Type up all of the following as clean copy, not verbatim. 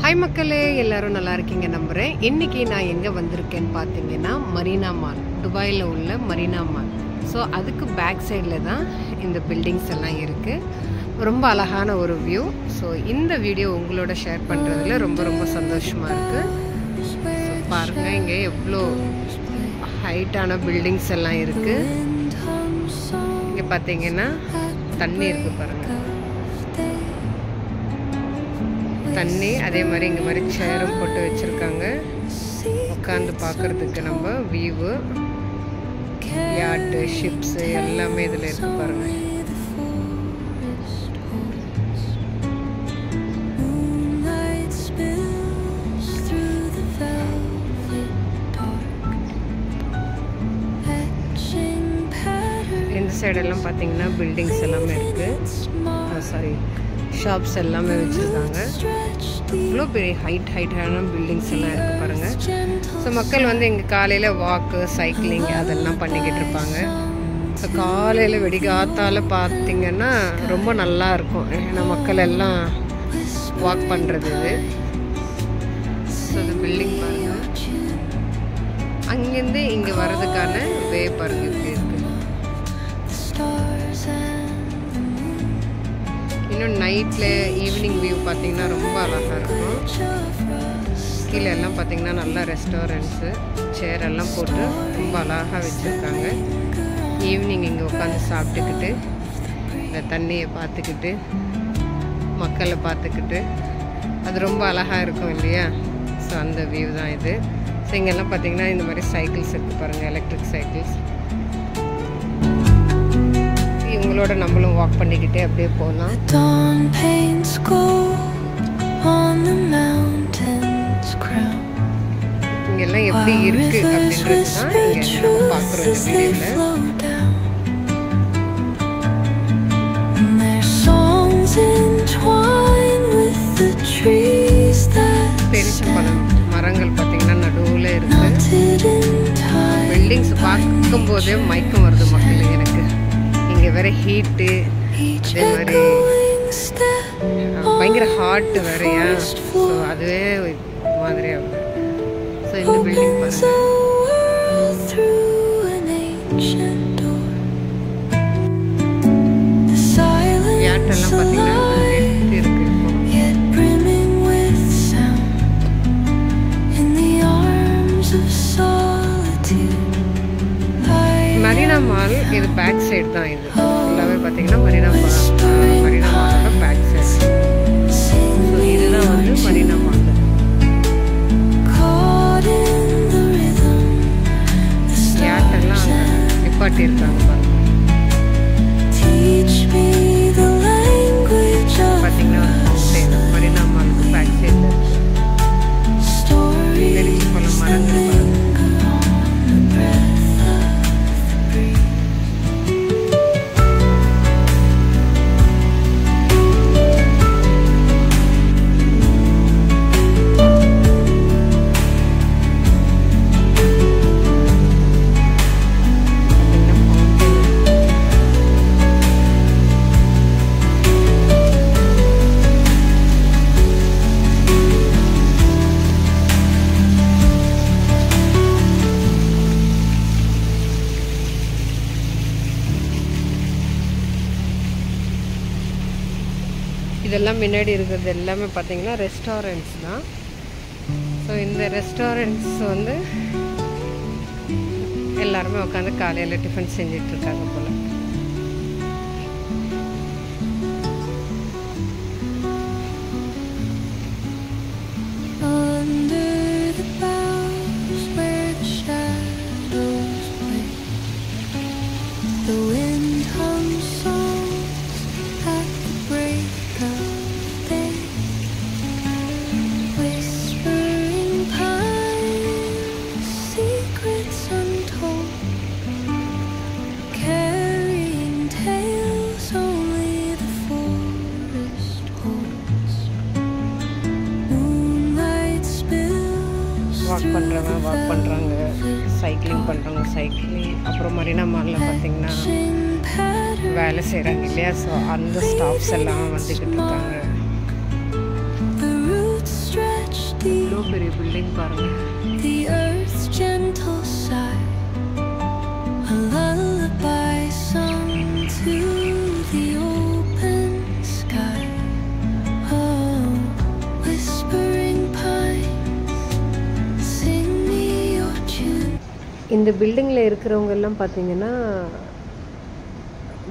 Hi மக்களே, எல்லாரும் நல்லா இருக்கீங்க நம்புகிறேன். இன்றைக்கி நான் எங்கே வந்திருக்கேன்னு பார்த்தீங்கன்னா மரீனா மால், துபாயில் உள்ள மரீனா மால். ஸோ அதுக்கு பேக் சைடில் தான் இந்த பில்டிங்ஸ் எல்லாம் இருக்குது. ரொம்ப அழகான ஒரு வியூ. ஸோ இந்த வீடியோ உங்களோட ஷேர் பண்ணுறதுல ரொம்ப ரொம்ப சந்தோஷமாக இருக்குது. பாருங்கள், இங்கே எவ்வளோ ஹைட்டான பில்டிங்ஸ் எல்லாம் இருக்குது. இங்கே பார்த்தீங்கன்னா தண்ணி இருக்குது பாருங்கள், தண்ணி. அதே மாதிரி இங்கே மாதிரி சேரும் போட்டு வச்சுருக்காங்க உட்காந்து பார்க்குறதுக்கு. நம்ம வியூவு, யாட்டு, ஷிப்ஸு எல்லாமே இதில் இருக்குது பாருங்கள். இந்த சைடெல்லாம் பார்த்தீங்கன்னா பில்டிங்ஸ் எல்லாமே இருக்குது. சாரி, ஷாப்ஸ் எல்லாமே வச்சுருக்காங்க. இவ்வளோ பெரிய ஹைட்டான பில்டிங்ஸ் எல்லாம் இருக்குது பாருங்கள். ஸோ மக்கள் வந்து இங்கே காலையில் வாக்கு, சைக்கிளிங் அதெல்லாம் பண்ணிக்கிட்டு இருப்பாங்க. ஸோ காலையில் வெடிகாத்தால் பார்த்திங்கன்னா ரொம்ப நல்லா இருக்கும். ஏன்னா மக்கள் எல்லாம் வாக் பண்ணுறது இது. ஸோ இந்த பில்டிங் பாருங்கள், அங்கேருந்து இங்கே வர்றதுக்கான வே பாருங்கள் இப்படி இருக்குது. இன்னும் நைட்டில் ஈவினிங் வியூ பார்த்திங்கன்னா ரொம்ப அழகாக இருக்கும். கீழே எல்லாம் பார்த்திங்கன்னா நல்லா ரெஸ்டாரண்ட்ஸு, சேர் எல்லாம் போட்டு ரொம்ப அழகாக வச்சுருக்காங்க. ஈவினிங் இங்கே உட்காந்து சாப்பிட்டுக்கிட்டு இந்த தண்ணியை பார்த்துக்கிட்டு மக்களை பார்த்துக்கிட்டு அது ரொம்ப அழகாக இருக்கும் இல்லையா? ஸோ அந்த வியூ தான் இது. ஸோ இங்கெல்லாம் பார்த்திங்கன்னா இந்த மாதிரி சைக்கிள்ஸ் இருக்குது பாருங்கள், எலக்ட்ரிக் சைக்கிள்ஸ். இவங்களோட நம்மளும் வாக் பண்ணிக்கிட்டே அப்படியே போகலாம். இங்கெல்லாம் எப்படி இருக்கு அப்படின்றது தான் இங்கே நம்ம பார்க்குறோம் இந்த வீடியோவில். பெருசம்பழம் மரங்கள் பார்த்தீங்கன்னா நடுவில் இருக்கு. பில்டிங்ஸ் பார்க்கும்போதே மயக்கம் வருது மக்கள் எனக்கு. இங்கே வேற ஹீட்டு, அதே மாதிரி பயங்கர ஹாட்டு வேறையா. ஸோ அதுவே மாதிரி ஆகுது. ஸோ இந்த பில்டிங் பாருங்க, யாட்டெல்லாம் பார்த்தீங்கன்னா எப்படி இருக்கு. மரீனா மால் இது பேக் சைடு தான். இது ஃபுல்லாகவே பார்த்தீங்கன்னா மரீனா மாலோட பேக் சைடு. ஸோ இதுதான் வந்து மரீனா மால். யாட்டெல்லாம் நிப்பாட்டி இருக்காங்க பாருங்க. பார்த்தீங்கன்னா மரீனா மாலுக்கு பேக் சைடு பெரிய பல மரங்கள் பாருங்க. இதெல்லாம் முன்னாடி இருக்கிறது எல்லாமே பார்த்தீங்கன்னா ரெஸ்டாரண்ட்ஸ் தான். ஸோ இந்த ரெஸ்டாரண்ட்ஸ் வந்து எல்லாருமே உட்காந்து காலையில் டிஃபன் செஞ்சிட்ருக்காங்க போல். வாக் பண்ணுறவங்க வாக் பண்ணுறாங்க, சைக்கிளிங் பண்ணுறவங்க சைக்கிளிங். அப்புறம் மரீனா மாலில் பார்த்திங்கன்னா வேலை செய்கிறாங்க இல்லையா? ஸோ அந்த ஸ்டாஃப்ஸ் எல்லாம் வந்துக்கிட்டு இருக்காங்க. எவ்வளோ பெரிய பில்டிங் பாருங்கள். The earth's gentle sigh, a lullaby sung to the open sky. Oh, whispering pines, sing me your tune. இந்த பில்டிங்கில் இருக்கிறவங்க எல்லாம் பார்த்தீங்கன்னா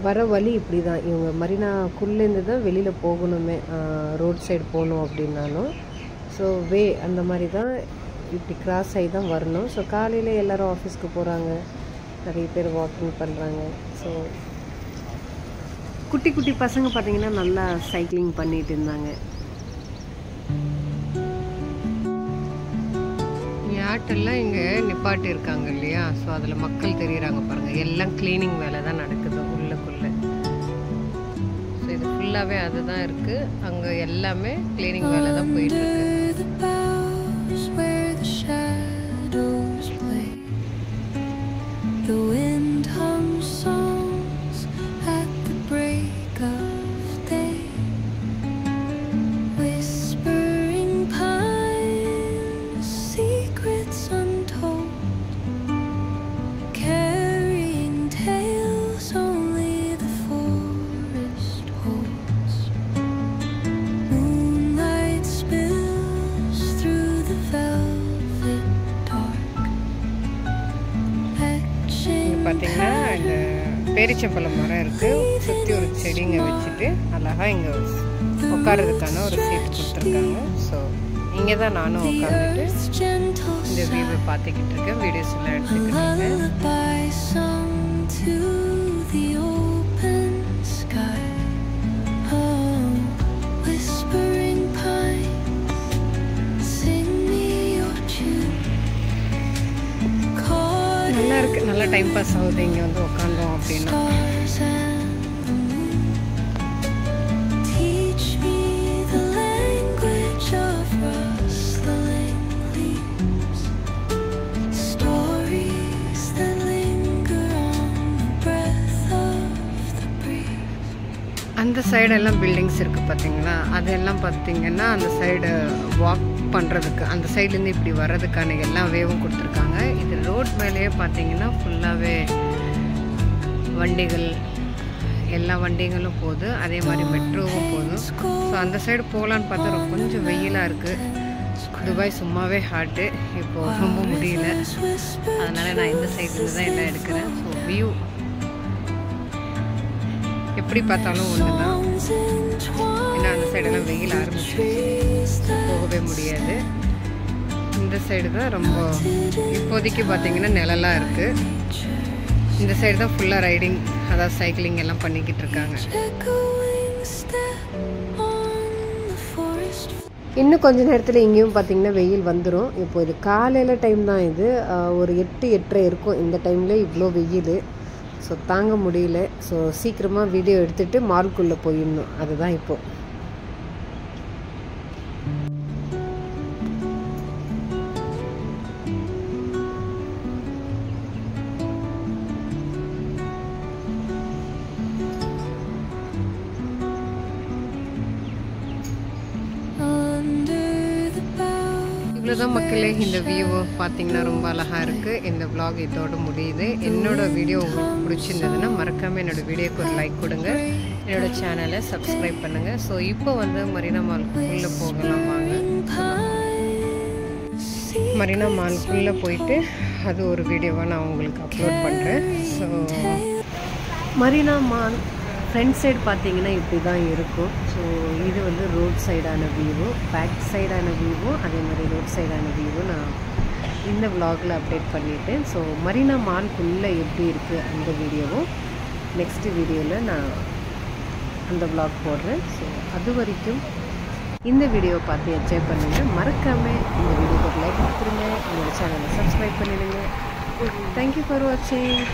வர வழி இப்படி தான். இவங்க மரீனாக்குள்ளேருந்து தான் வெளியில் போகணுமே, ரோட் சைடு போகணும் அப்படின்னாலும். ஸோ அந்த மாதிரி தான் இப்படி கிராஸ் ஆகி தான் வரணும். ஸோ காலையில் எல்லோரும் ஆஃபீஸ்க்கு போகிறாங்க, நிறைய பேர் வாக்கிங் பண்ணுறாங்க. ஸோ குட்டி குட்டி பசங்க பார்த்திங்கன்னா நல்லா சைக்கிளிங் பண்ணிகிட்டு இருந்தாங்க. ஆட்டெல்லாம் இங்கே நிப்பாட்டி இருக்காங்க இல்லையா, ஸோ அதில் மக்கள் தெரியுறாங்க பாருங்கள். எல்லாம் க்ளீனிங் வேலை தான் நடக்குது உள்ளுக்குள்ளே. ஸோ இது ஃபுல்லாகவே அதுதான் இருக்குது. அங்கே எல்லாமே க்ளீனிங் வேலை தான் போயிட்டுருக்கு. பார்த்தீங்கன்னா இந்த பேரிச்சம்பழம் மரம் இருக்குது, சுற்றி ஒரு செடிங்க வச்சுட்டு அழகாக இங்கே உட்காரதுக்கான ஒரு சீட் கொடுத்துருக்காங்க. ஸோ இங்கே தான் நானும் உட்காந்துட்டு இந்த வியூவை பார்த்துக்கிட்டு இருக்கேன், வீடியோஸ் எல்லாம் எடுத்துக்கிட்டு. நல்லா இருக்குது, நல்லா டைம் பாஸ் ஆகுது இங்கே வந்து உட்காந்தோம் அப்படின்னா. அந்த சைடெல்லாம் பில்டிங்ஸ் இருக்குது பார்த்தீங்களா, அதெல்லாம் பார்த்தீங்கன்னா அந்த சைடு வாக் பண்ணுறதுக்கு, அந்த சைட்லேருந்து இப்படி வர்றதுக்கான எல்லா வேவும் கொடுத்துருக்காங்க. இது ரோட் மேலேயே பார்த்தீங்கன்னா ஃபுல்லாகவே வண்டிகள், எல்லா வண்டிகளும் போகுது, அதே மாதிரி மெட்ரோவும் போதும். ஸோ அந்த சைடு போகலான்னு பார்த்தா கொஞ்சம் வெயிலாக இருக்குது. துபாய் சும்மாவே ஹாட்டு, இப்போது ரொம்ப முடியல, அதனால் நான் இந்த சைடில் தான் எல்லாம் எடுக்கிறேன். ஸோ வியூ எப்படி பார்த்தாலும் ஒன்று தான். ஏன்னா அந்த சைடெல்லாம் வெயில் ஆரம்பிச்சு போகவே முடியாது. இந்த சைடு தான் ரொம்ப இப்போதைக்கு பார்த்தீங்கன்னா நிழலாக இருக்குது. இந்த சைடு தான் ஃபுல்லாக ரைடிங், அதாவது சைக்கிளிங் எல்லாம் பண்ணிக்கிட்டு இருக்காங்க. இன்னும் கொஞ்ச நேரத்தில் இங்கேயும் பார்த்தீங்கன்னா வெயில் வந்துடும். இப்போ இது காலையில் டைம் தான், இது ஒரு 8-8:30 இருக்கும். இந்த டைமில் இவ்வளோ வெயில், ஸோ தாங்க முடியல. ஸோ சீக்கிரமாக வீடியோ எடுத்துகிட்டு மால்குள்ளே போயிடணும், அதுதான் இப்போது. இவ்வளோதான் மக்களே, இந்த வியூவை பார்த்தீங்கன்னா ரொம்ப அழகாக இருக்குது. இந்த விளாக் இதோடு முடியுது. என்னோடய வீடியோ உங்களுக்கு பிடிச்சிருந்ததுன்னா மறக்காமல் என்னோடய வீடியோக்கு ஒரு லைக் கொடுங்க, என்னோடய சேனலை சப்ஸ்கிரைப் பண்ணுங்கள். ஸோ இப்போ வந்து மரீனா மால்குள்ளே போகலாம் வாங்க. மரீனா மால்குள்ளே போயிட்டு அது ஒரு வீடியோவாக நான் உங்களுக்கு அப்லோட் பண்ணுறேன். So Marina mall front side பார்த்தீங்கன்னா இப்படி தான் இருக்கும். ஸோ இது வந்து ரோட் சைடான வியூவும், பேக் சைடான வியூவும், அதே மாதிரி ரோட் சைடான வியூவும் நான் இந்த விலாகில் அப்டேட் பண்ணிட்டேன். ஸோ மரீனா மால்குள்ளே எப்படி இருக்குது அந்த வீடியோவும் நெக்ஸ்ட்டு வீடியோவில் நான் அந்த விலாக் போடுறேன். ஸோ அது வரைக்கும் இந்த வீடியோவை பார்த்து என்ஜாய் பண்ணுங்கள். மறக்காமல் இந்த வீடியோக்கு லைக் கொடுத்துருங்க, என்னோடய சேனலை சப்ஸ்கிரைப் பண்ணிடுங்க. தேங்க்யூ ஃபார் வாட்சிங்.